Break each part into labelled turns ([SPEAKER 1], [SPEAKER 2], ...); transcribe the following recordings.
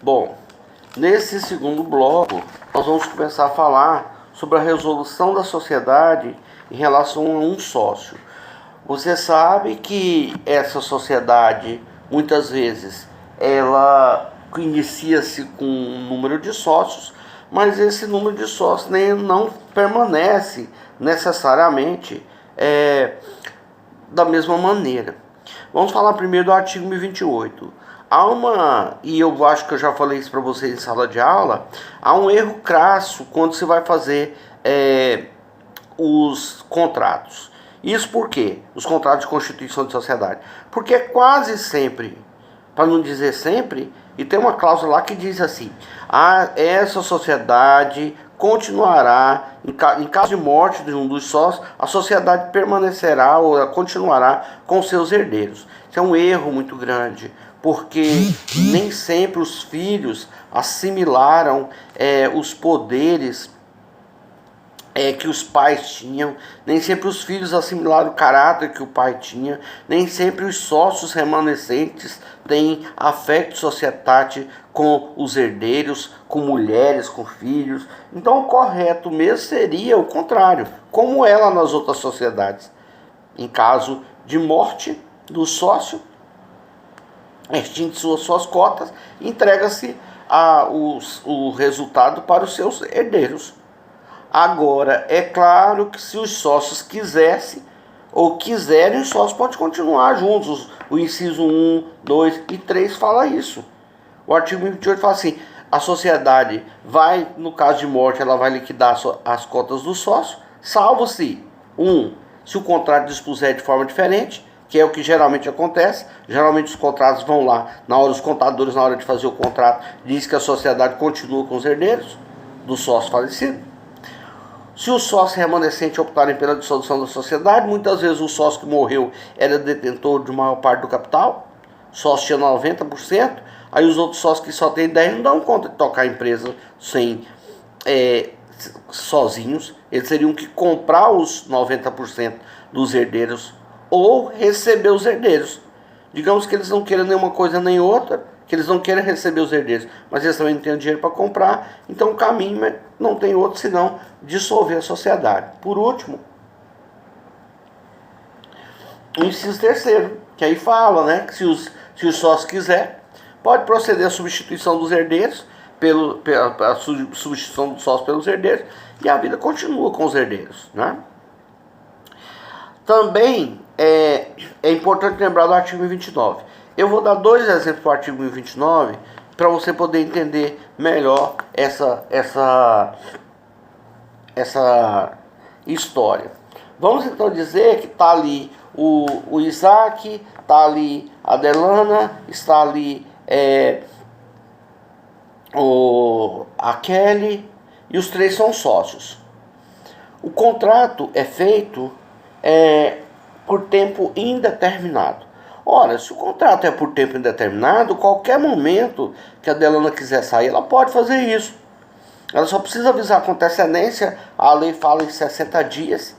[SPEAKER 1] Bom, nesse segundo bloco, nós vamos começar a falar sobre a resolução da sociedade em relação a um sócio. Você sabe que essa sociedade, muitas vezes, ela inicia-se com um número de sócios, mas esse número de sócios nem não permanece necessariamente da mesma maneira. Vamos falar primeiro do artigo 1028. E eu acho que eu já falei isso para vocês em sala de aula, há um erro crasso quando você vai fazer os contratos. Isso por quê? Os contratos de constituição de sociedade. Porque quase sempre, para não dizer sempre, e tem uma cláusula lá que diz assim: essa sociedade continuará, em caso de morte de um dos sócios, a sociedade permanecerá ou continuará com seus herdeiros. Isso é um erro muito grande, porque nem sempre os filhos assimilaram os poderes que os pais tinham, nem sempre os filhos assimilaram o caráter que o pai tinha, nem sempre os sócios remanescentes têm afeto societate com os herdeiros, com mulheres, com filhos. Então o correto mesmo seria o contrário, como é lá nas outras sociedades. Em caso de morte do sócio, extingue suas cotas, entrega-se o resultado para os seus herdeiros. Agora, é claro que se os sócios quisessem ou quiserem, os sócios podem continuar juntos. O inciso 1, 2 e 3 fala isso. O artigo 28 fala assim: a sociedade vai, no caso de morte, ela vai liquidar as cotas do sócio, salvo-se, se o contrato dispuser de forma diferente, que é o que geralmente acontece. Geralmente os contratos vão lá, os contadores, na hora de fazer o contrato, diz que a sociedade continua com os herdeiros do sócio falecido. Se os sócios remanescentes optarem pela dissolução da sociedade, muitas vezes o sócio que morreu era detentor de maior parte do capital, o sócio tinha 90%, aí os outros sócios que só têm 10% não dão conta de tocar a empresa sozinhos. Eles teriam que comprar os 90% dos herdeiros ou receber os herdeiros. Digamos que eles não queiram nenhuma coisa nem outra, que eles não queiram receber os herdeiros, mas eles também não têm dinheiro para comprar, então o caminho não tem outro senão dissolver a sociedade. Por último, o inciso 3º, que aí fala, né, que se o sócio quiser, pode proceder à substituição dos herdeiros, pela substituição do sócio pelos herdeiros, e a vida continua com os herdeiros, né? Também é importante lembrar do artigo 1029. Eu vou dar 2 exemplos do artigo 1029 para você poder entender melhor essa história. Vamos então dizer que está ali o Isaac, está ali a Adelana, está ali a Kelly, e os 3 são sócios. O contrato é feito por tempo indeterminado. Ora, se o contrato é por tempo indeterminado, qualquer momento que a Adelana quiser sair, ela pode fazer isso. Ela só precisa avisar com antecedência, a lei fala em 60 dias.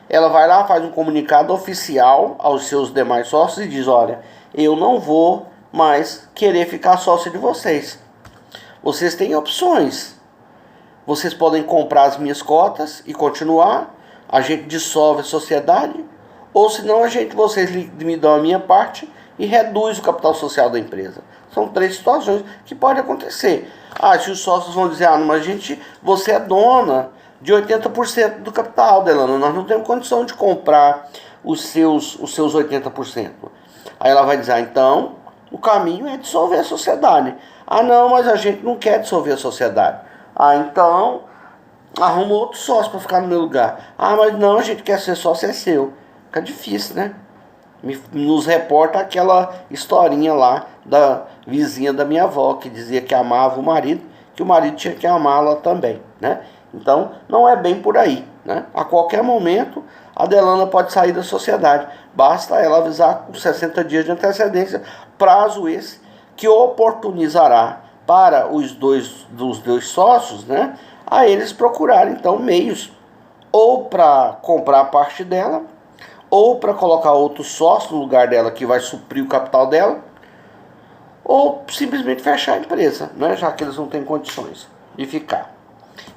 [SPEAKER 1] Ela vai lá, faz um comunicado oficial aos seus demais sócios e diz: olha, eu não vou mais querer ficar sócio de vocês. Vocês têm opções. Vocês podem comprar as minhas cotas e continuar, a gente dissolve a sociedade, ou senão vocês me dão a minha parte e reduz o capital social da empresa. São 3 situações que podem acontecer. Se os sócios vão dizer: mas você é dona de 80% do capital, Adelana, nós não temos condição de comprar os seus 80%. Aí ela vai dizer: então, o caminho é dissolver a sociedade. Não, mas a gente não quer dissolver a sociedade. Então, arruma outro sócio para ficar no meu lugar. Mas não, a gente quer ser sócio, é seu. Fica difícil, né? Nos reporta aquela historinha lá da vizinha da minha avó, que dizia que amava o marido, que o marido tinha que amá-la também, né? Então, não é bem por aí, né? A qualquer momento, a Adelana pode sair da sociedade. Basta ela avisar com 60 dias de antecedência, prazo esse que oportunizará para os dois sócios, né, a eles procurarem, então, meios ou para comprar a parte dela, ou para colocar outro sócio no lugar dela que vai suprir o capital dela, ou simplesmente fechar a empresa, né? Já que eles não têm condições de ficar.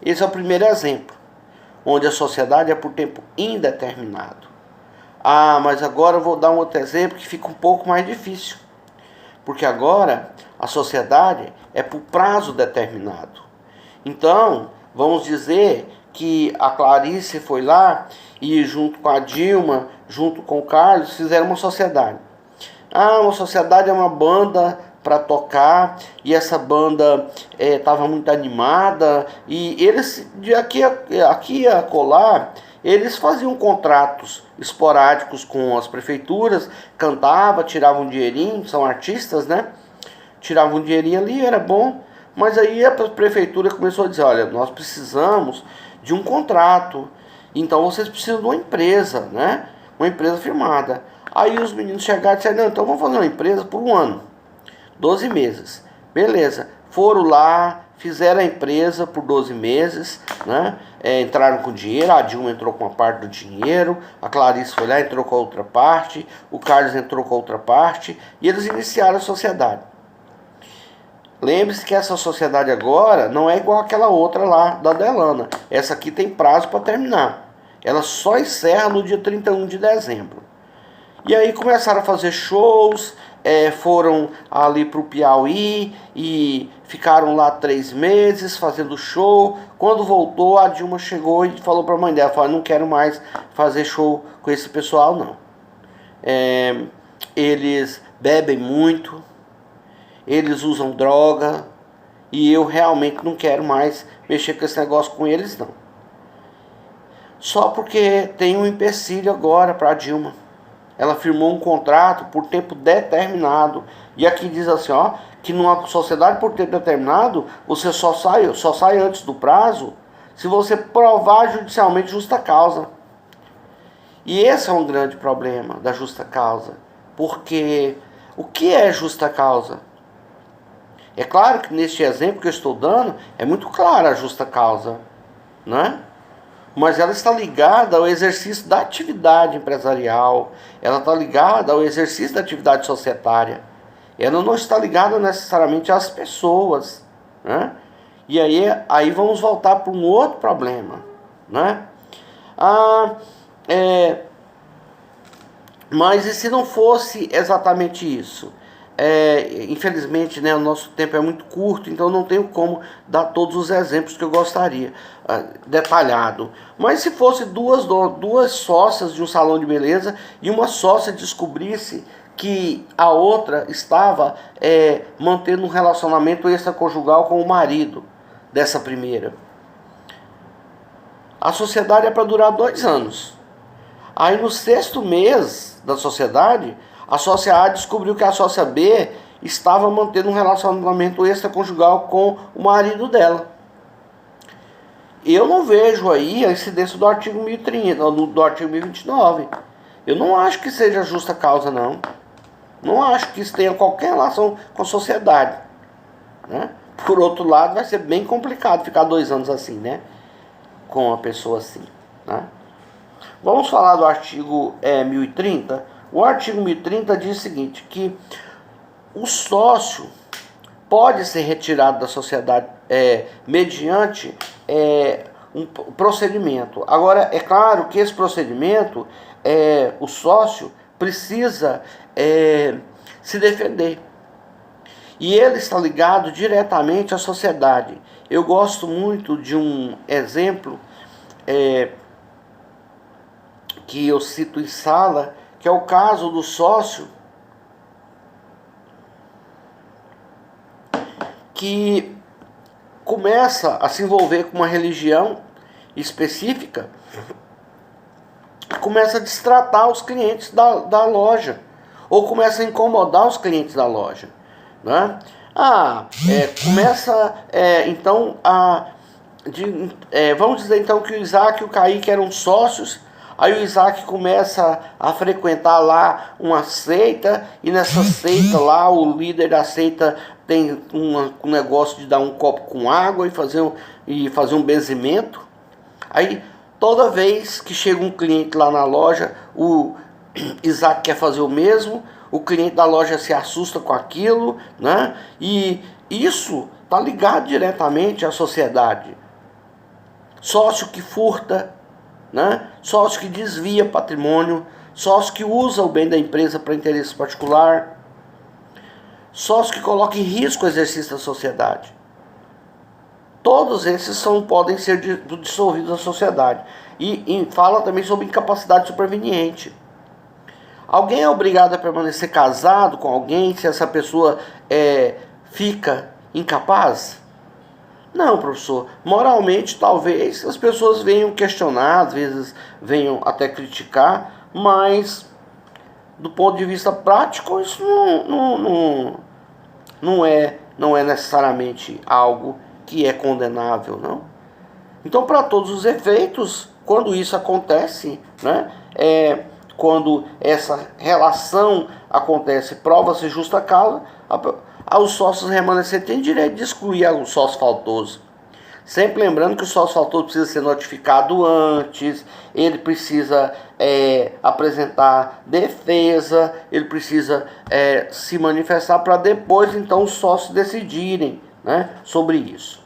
[SPEAKER 1] Esse é o primeiro exemplo, onde a sociedade é por tempo indeterminado. Ah, mas agora eu vou dar um outro exemplo que fica um pouco mais difícil, porque agora a sociedade é por prazo determinado. Então, vamos dizer que a Clarice foi lá e junto com a Dilma, junto com o Carlos, fizeram uma sociedade. Ah, uma sociedade é uma banda para tocar e essa banda estava muito animada e eles de aqui a colar eles faziam contratos esporádicos com as prefeituras, cantavam, tiravam um dinheirinho, são artistas, né? Tiravam um dinheirinho ali, era bom, mas aí a prefeitura começou a dizer, olha, nós precisamos de um contrato, então vocês precisam de uma empresa, né? Uma empresa firmada. Aí os meninos chegaram e disseram, não, então vamos fazer uma empresa por um ano, 12 meses. Beleza, foram lá, fizeram a empresa por 12 meses, né? Entraram com dinheiro, a Dilma entrou com uma parte do dinheiro, a Clarice foi lá, entrou com a outra parte, o Carlos entrou com a outra parte, e eles iniciaram a sociedade. Lembre-se que essa sociedade agora não é igual àquela outra lá da Delana. Essa aqui tem prazo para terminar. Ela só encerra no dia 31 de dezembro. E aí começaram a fazer shows, foram ali para o Piauí e ficaram lá 3 meses fazendo show. Quando voltou, a Dilma chegou e falou para a mãe dela, falou, não quero mais fazer show com esse pessoal não. Eles bebem muito, eles usam droga e eu realmente não quero mais mexer com esse negócio com eles não. Só porque tem um empecilho agora para a Dilma. Ela firmou um contrato por tempo determinado. E aqui diz assim, ó, que numa sociedade por tempo determinado, você só sai antes do prazo se você provar judicialmente justa causa. E esse é um grande problema da justa causa. Porque o que é justa causa? É claro que neste exemplo que eu estou dando, é muito clara a justa causa, né? Mas ela está ligada ao exercício da atividade empresarial, ela está ligada ao exercício da atividade societária, ela não está ligada necessariamente às pessoas, né? E aí vamos voltar para um outro problema, né? Mas e se não fosse exatamente isso? Infelizmente, né, o nosso tempo é muito curto, então não tenho como dar todos os exemplos que eu gostaria, detalhado. Mas se fosse duas sócias de um salão de beleza e uma sócia descobrisse que a outra estava mantendo um relacionamento extraconjugal com o marido dessa primeira, a sociedade é para durar 2 anos. Aí no 6º mês da sociedade, a sócia A descobriu que a sócia B estava mantendo um relacionamento extraconjugal com o marido dela. Eu não vejo aí a incidência do artigo 1030, do artigo 1029. Eu não acho que seja justa causa, não. Não acho que isso tenha qualquer relação com a sociedade, né? Por outro lado, vai ser bem complicado ficar 2 anos assim, né? Com uma pessoa assim, né? Vamos falar do artigo 1030. O artigo 1030 diz o seguinte, que o sócio pode ser retirado da sociedade mediante um procedimento. Agora, é claro que esse procedimento, o sócio precisa se defender. E ele está ligado diretamente à sociedade. Eu gosto muito de um exemplo que eu cito em sala, que é o caso do sócio que começa a se envolver com uma religião específica, começa a destratar os clientes da loja, ou começa a incomodar os clientes da loja, né? Começa então vamos dizer então que o Isaac e o Kaique eram sócios. Aí o Isaac começa a frequentar lá uma seita, e nessa seita lá, o líder da seita tem um negócio de dar um copo com água e fazer um benzimento. Aí toda vez que chega um cliente lá na loja, o Isaac quer fazer o mesmo, o cliente da loja se assusta com aquilo, né? E isso está ligado diretamente à sociedade. Sócio que furta, né? Sócio que desvia patrimônio, sócio que usa o bem da empresa para interesse particular, sócio que coloca em risco o exercício da sociedade. Todos esses podem ser dissolvidos da sociedade. E fala também sobre incapacidade superveniente. Alguém é obrigado a permanecer casado com alguém se essa pessoa fica incapaz? Não, professor. Moralmente, talvez as pessoas venham questionar, às vezes venham até criticar, mas do ponto de vista prático, isso não é necessariamente algo que é condenável, não. Então, para todos os efeitos, quando isso acontece, né, quando essa relação acontece, prova-se justa causa, os sócios remanescentes têm direito de excluir o sócio faltoso. Sempre lembrando que o sócio faltoso precisa ser notificado antes, ele precisa apresentar defesa, ele precisa se manifestar para depois, então, os sócios decidirem, né, sobre isso.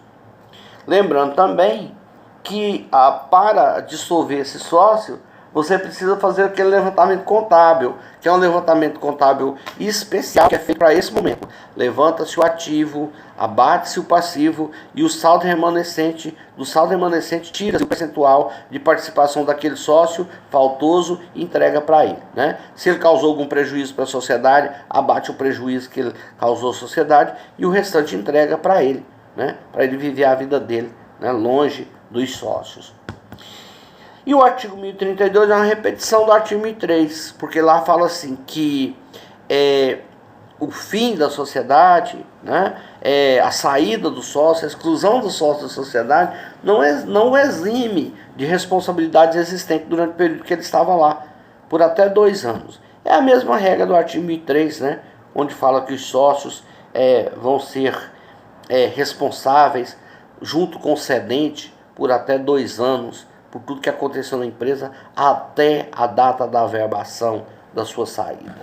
[SPEAKER 1] Lembrando também que para dissolver esse sócio, você precisa fazer aquele levantamento contábil, que é um levantamento contábil especial, que é feito para esse momento. Levanta-se o ativo, abate-se o passivo e o saldo remanescente, do saldo remanescente tira-se o percentual de participação daquele sócio faltoso e entrega para ele, né? Se ele causou algum prejuízo para a sociedade, abate o prejuízo que ele causou à sociedade e o restante entrega para ele, né? Para ele viver a vida dele, né? Longe dos sócios. E o artigo 1032 é uma repetição do artigo 1003, porque lá fala assim que o fim da sociedade, né, a saída do sócio, a exclusão do sócio da sociedade, não exime de responsabilidades existentes durante o período que ele estava lá, por até 2 anos. É a mesma regra do artigo 1003, né, onde fala que os sócios vão ser responsáveis, junto com o cedente, por até 2 anos, por tudo que aconteceu na empresa, até a data da averbação da sua saída.